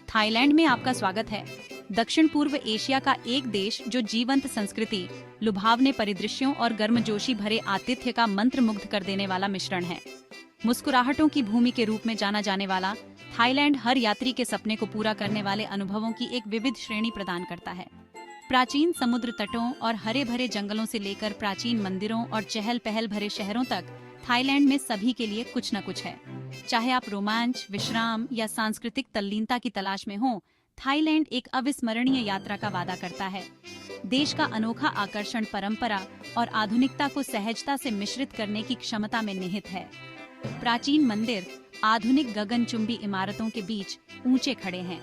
Thailand में आपका स्वागत है। दक्षिण पूर्व एशिया का एक देश जो जीवंत संस्कृति, लुभावने परिदृश्यों और गर्मजोशी भरे आतिथ्य का मंत्रमुग्ध कर देने वाला मिश्रण है। मुस्कुराहटों की भूमि के रूप में जाना जाने वाला थाईलैंड हर यात्री के सपने को पूरा करने वाले अनुभवों की एक विविध श्रेणी प्रदान करता है। प्राचीन समुद्र तटों और हरे भरे जंगलों से लेकर प्राचीन मंदिरों और चहल पहल भरे शहरों तक, थाईलैंड में सभी के लिए कुछ न कुछ है। चाहे आप रोमांच, विश्राम या सांस्कृतिक तल्लीनता की तलाश में हो, थाईलैंड एक अविस्मरणीय यात्रा का वादा करता है। देश का अनोखा आकर्षण परंपरा और आधुनिकता को सहजता से मिश्रित करने की क्षमता में निहित है। प्राचीन मंदिर आधुनिक गगनचुंबी इमारतों के बीच ऊंचे खड़े हैं,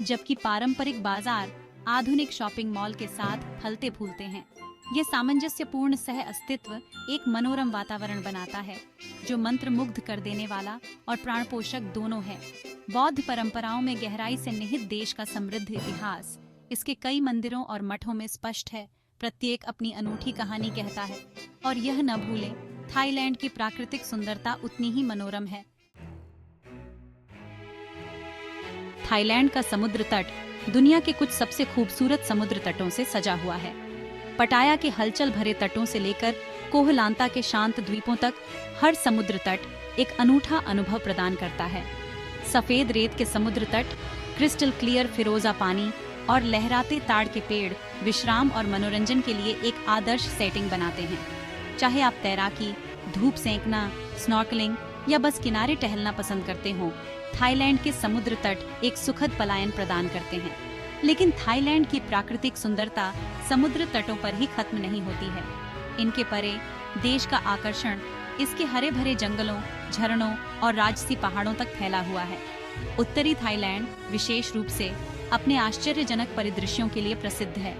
जबकि पारंपरिक बाजार आधुनिक शॉपिंग मॉल के साथ फलते फूलते हैं। ये सामंजस्यपूर्ण सह अस्तित्व एक मनोरम वातावरण बनाता है, जो मंत्रमुग्ध कर देने वाला और प्राणपोषक दोनों है। बौद्ध परंपराओं में गहराई से निहित देश का समृद्ध इतिहास इसके कई मंदिरों और मठों में स्पष्ट है। प्रत्येक अपनी अनूठी कहानी कहता है, और यह न भूलें, थाईलैंड की प्राकृतिक सुंदरता उतनी ही मनोरम है। थाईलैंड का समुद्र तट दुनिया के कुछ सबसे खूबसूरत समुद्र तटों से सजा हुआ है। पटाया के हलचल भरे तटों से लेकर कोहलांता के शांत द्वीपों तक, हर समुद्र तट एक अनूठा अनुभव प्रदान करता है। सफेद रेत के समुद्र तट, क्रिस्टल क्लियर फिरोजा पानी और लहराते ताड़ के पेड़ विश्राम और मनोरंजन के लिए एक आदर्श सेटिंग बनाते हैं। चाहे आप तैराकी, धूप सेंकना, स्नॉर्कलिंग या बस किनारे टहलना पसंद करते हो, थाईलैंड के समुद्र तट एक सुखद पलायन प्रदान करते हैं। लेकिन थाईलैंड की प्राकृतिक सुंदरता समुद्र तटों पर ही खत्म नहीं होती है। इनके परे देश का आकर्षण इसके हरे भरे जंगलों, झरनों और राजसी पहाड़ों तक फैला हुआ है। उत्तरी थाईलैंड विशेष रूप से अपने आश्चर्यजनक परिदृश्यों के लिए प्रसिद्ध है।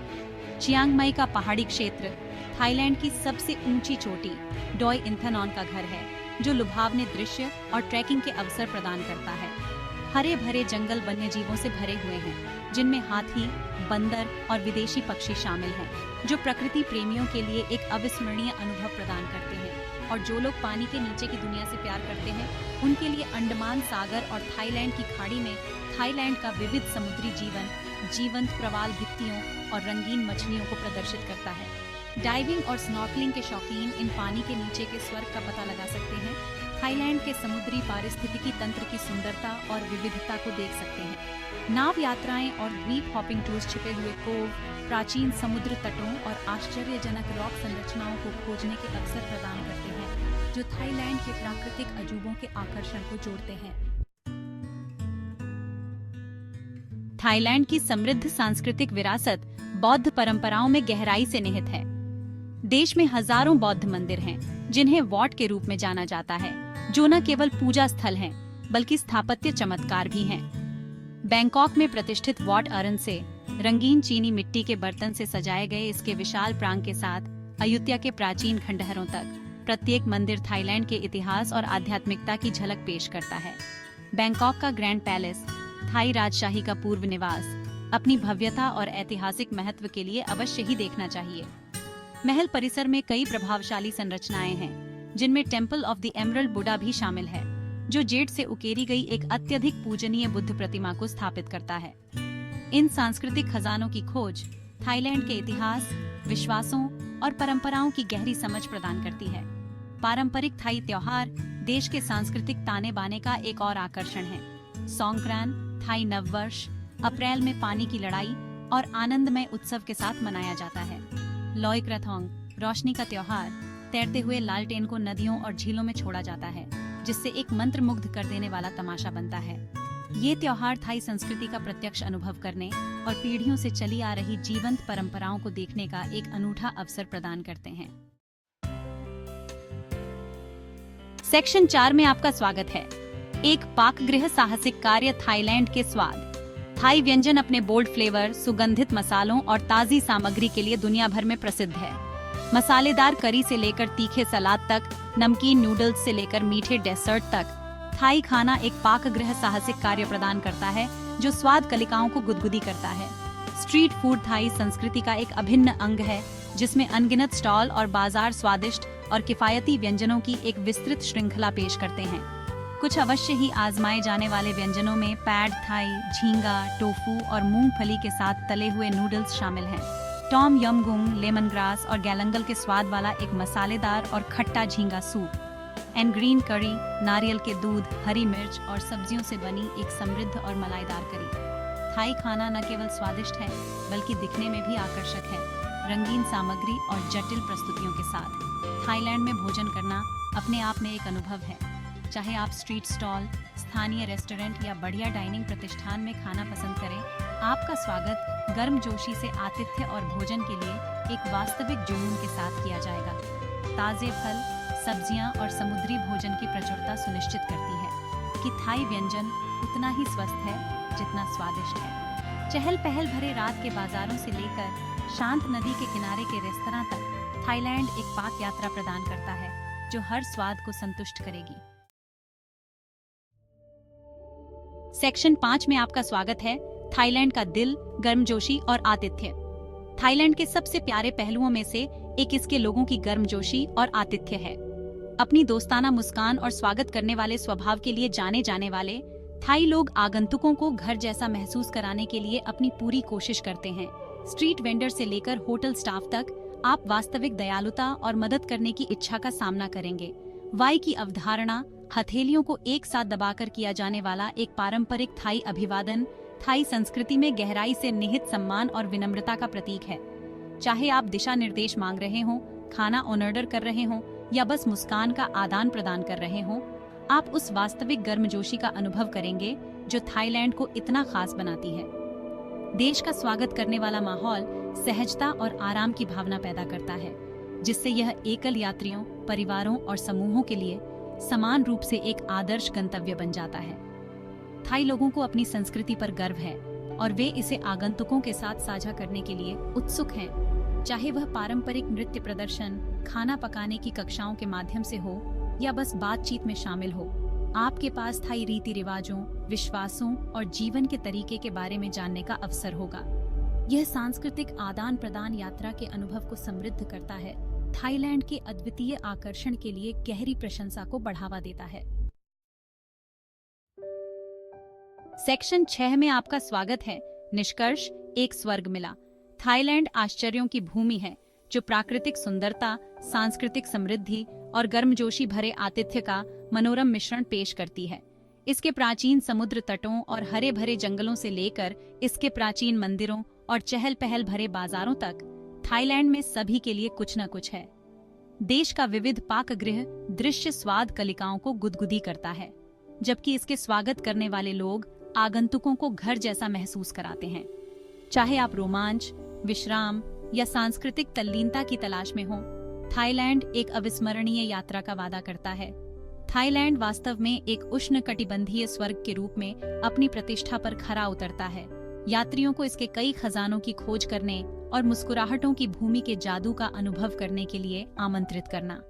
चियांग माई का पहाड़ी क्षेत्र थाईलैंड की सबसे ऊंची चोटी डॉय इंथानॉन का घर है, जो लुभावने दृश्य और ट्रैकिंग के अवसर प्रदान करता है। हरे भरे जंगल वन्य जीवों से भरे हुए हैं, जिनमें हाथी, बंदर और विदेशी पक्षी शामिल हैं, जो प्रकृति प्रेमियों के लिए एक अविस्मरणीय अनुभव प्रदान करते हैं। और जो लोग पानी के नीचे की दुनिया से प्यार करते हैं, उनके लिए अंडमान सागर और थाईलैंड की खाड़ी में थाईलैंड का विविध समुद्री जीवन जीवंत प्रवाल भित्तियों और रंगीन मछलियों को प्रदर्शित करता है। डाइविंग और स्नॉर्कलिंग के शौकीन इन पानी के नीचे के स्वर्ग का पता लगा सकते हैं। थाईलैंड के समुद्री पारिस्थितिकी तंत्र की सुंदरता और विविधता को देख सकते हैं। नाव यात्राएं और द्वीप हॉपिंग टूर्स छिपे हुए कोव, प्राचीन समुद्र तटों और आश्चर्यजनक रॉक संरचनाओं को खोजने के अवसर प्रदान करते हैं, जो थाईलैंड के प्राकृतिक अजूबों के आकर्षण को जोड़ते हैं। थाईलैंड की समृद्ध सांस्कृतिक विरासत बौद्ध परंपराओं में गहराई से निहित है। देश में हजारों बौद्ध मंदिर हैं, जिन्हें वॉट के रूप में जाना जाता है, जो न केवल पूजा स्थल हैं, बल्कि स्थापत्य चमत्कार भी हैं। बैंकॉक में प्रतिष्ठित वॉट अरन से रंगीन चीनी मिट्टी के बर्तन से सजाए गए इसके विशाल प्रांग के साथ अयुत्या के प्राचीन खंडहरों तक, प्रत्येक मंदिर थाईलैंड के इतिहास और आध्यात्मिकता की झलक पेश करता है। बैंकॉक का ग्रैंड पैलेस, थाई राजशाही का पूर्व निवास, अपनी भव्यता और ऐतिहासिक महत्व के लिए अवश्य ही देखना चाहिए। महल परिसर में कई प्रभावशाली संरचनाएं हैं, जिनमें temple of the emerald Buddha भी शामिल है, जो जेड से उकेरी गई एक अत्यधिक पूजनीय बुद्ध प्रतिमा को स्थापित करता है। इन सांस्कृतिक खजानों की खोज थाईलैंड के इतिहास, विश्वासों और परंपराओं की गहरी समझ प्रदान करती है। पारंपरिक थाई त्योहार देश के सांस्कृतिक ताने बाने का एक और आकर्षण है। सॉन्ग्क्रान थाई नववर्ष अप्रैल में पानी की लड़ाई और आनंदमय उत्सव के साथ मनाया जाता है। लोई क्रथोंग रोशनी का त्योहार, तैरते हुए लालटेन को नदियों और झीलों में छोड़ा जाता है, जिससे एक मंत्रमुग्ध कर देने वाला तमाशा बनता है। ये त्योहार थाई संस्कृति का प्रत्यक्ष अनुभव करने और पीढ़ियों से चली आ रही जीवंत परंपराओं को देखने का एक अनूठा अवसर प्रदान करते हैं। सेक्शन 4 में आपका स्वागत है। एक पाकगृह साहसिक कार्य थाईलैंड के स्वाद। थाई व्यंजन अपने बोल्ड फ्लेवर, सुगंधित मसालों और ताजी सामग्री के लिए दुनिया भर में प्रसिद्ध है। मसालेदार करी से लेकर तीखे सलाद तक, नमकीन नूडल्स से लेकर मीठे डेसर्ट तक, थाई खाना एक पाकगृह साहसिक कार्य प्रदान करता है, जो स्वाद कलिकाओं को गुदगुदी करता है। स्ट्रीट फूड थाई संस्कृति का एक अभिन्न अंग है, जिसमें अनगिनत स्टॉल और बाजार स्वादिष्ट और किफायती व्यंजनों की एक विस्तृत श्रृंखला पेश करते हैं। कुछ अवश्य ही आजमाए जाने वाले व्यंजनों में पैड थाई, झींगा, टोफू और मूंगफली के साथ तले हुए नूडल्स शामिल हैं। टॉम यम गुंग, लेमन ग्रास और गैलंगल के स्वाद वाला एक मसालेदार और खट्टा झींगा सूप। एंड ग्रीन करी, नारियल के दूध, हरी मिर्च और सब्जियों से बनी एक समृद्ध और मलाईदार करी। थाई खाना न केवल स्वादिष्ट है बल्कि दिखने में भी आकर्षक है, रंगीन सामग्री और जटिल प्रस्तुतियों के साथ। थाईलैंड में भोजन करना अपने आप में एक अनुभव है। चाहे आप स्ट्रीट स्टॉल, स्थानीय रेस्टोरेंट या बढ़िया डाइनिंग प्रतिष्ठान में खाना पसंद करें, आपका स्वागत गर्मजोशी से आतिथ्य और भोजन के लिए एक वास्तविक जुनून के साथ किया जाएगा। ताजे फल, सब्जियां और समुद्री भोजन की प्रचुरता सुनिश्चित करती है कि थाई व्यंजन उतना ही स्वस्थ है जितना स्वादिष्ट है। चहल पहल भरे रात के बाजारों से लेकर शांत नदी के किनारे के रेस्तरां तक थाईलैंड एक पाक यात्रा प्रदान करता है जो हर स्वाद को संतुष्ट करेगी। सेक्शन 5 में आपका स्वागत है। थाईलैंड का दिल, गर्मजोशी और आतिथ्य। थाईलैंड के सबसे प्यारे पहलुओं में से एक इसके लोगों की गर्मजोशी और आतिथ्य है। अपनी दोस्ताना मुस्कान और स्वागत करने वाले स्वभाव के लिए जाने जाने वाले थाई लोग आगंतुकों को घर जैसा महसूस कराने के लिए अपनी पूरी कोशिश करते हैं। स्ट्रीट वेंडर से लेकर होटल स्टाफ तक आप वास्तविक दयालुता और मदद करने की इच्छा का सामना करेंगे। वाई की अवधारणा हथेलियों को एक साथ दबाकर किया जाने वाला एक पारंपरिक थाई अभिवादन थाई संस्कृति में गहराई से निहित सम्मान और विनम्रता का प्रतीक है। चाहे आप दिशा निर्देश मांग रहे हों, खाना ऑर्डर कर रहे हों या बस मुस्कान का आदान प्रदान कर रहे हों, आप उस वास्तविक गर्मजोशी का अनुभव करेंगे जो थाईलैंड को इतना खास बनाती है। देश का स्वागत करने वाला माहौल सहजता और आराम की भावना पैदा करता है, जिससे यह एकल यात्रियों, परिवारों और समूहों के लिए समान रूप से एक आदर्श गंतव्य बन जाता है। थाई लोगों को अपनी संस्कृति पर गर्व है और वे इसे आगंतुकों के साथ साझा करने के लिए उत्सुक हैं। चाहे वह पारंपरिक नृत्य प्रदर्शन, खाना पकाने की कक्षाओं के माध्यम से हो या बस बातचीत में शामिल हो, आपके पास थाई रीति रिवाजों, विश्वासों और जीवन के तरीके के बारे में जानने का अवसर होगा। यह सांस्कृतिक आदान प्रदान यात्रा के अनुभव को समृद्ध करता है, थाईलैंड के अद्वितीय आकर्षण के लिए गहरी प्रशंसा को बढ़ावा देता है। सेक्शन 6 में आपका स्वागत है। निष्कर्ष, एक स्वर्ग मिला। थाईलैंड आश्चर्यों की भूमि है जो प्राकृतिक सुंदरता, सांस्कृतिक समृद्धि और गर्मजोशी भरे आतिथ्य का मनोरम मिश्रण पेश करती है। इसके प्राचीन समुद्र तटों और हरे भरे जंगलों से लेकर इसके प्राचीन मंदिरों और चहल पहल भरे बाजारों तक, थाईलैंड में सभी के लिए कुछ न कुछ है। देश का विविध पाकगृह दृश्य स्वाद कलिकाओं को गुदगुदी करता है, जबकि इसके स्वागत करने वाले लोग आगंतुकों को घर जैसा महसूस कराते हैं। चाहे आप रोमांच, विश्राम या सांस्कृतिक तल्लीनता की तलाश में हो, थाईलैंड एक अविस्मरणीय यात्रा का वादा करता है। थाईलैंड वास्तव में एक उष्णकटिबंधीय स्वर्ग के रूप में अपनी प्रतिष्ठा पर खरा उतरता है, यात्रियों को इसके कई खजानों की खोज करने और मुस्कुराहटों की भूमि के जादू का अनुभव करने के लिए आमंत्रित करना।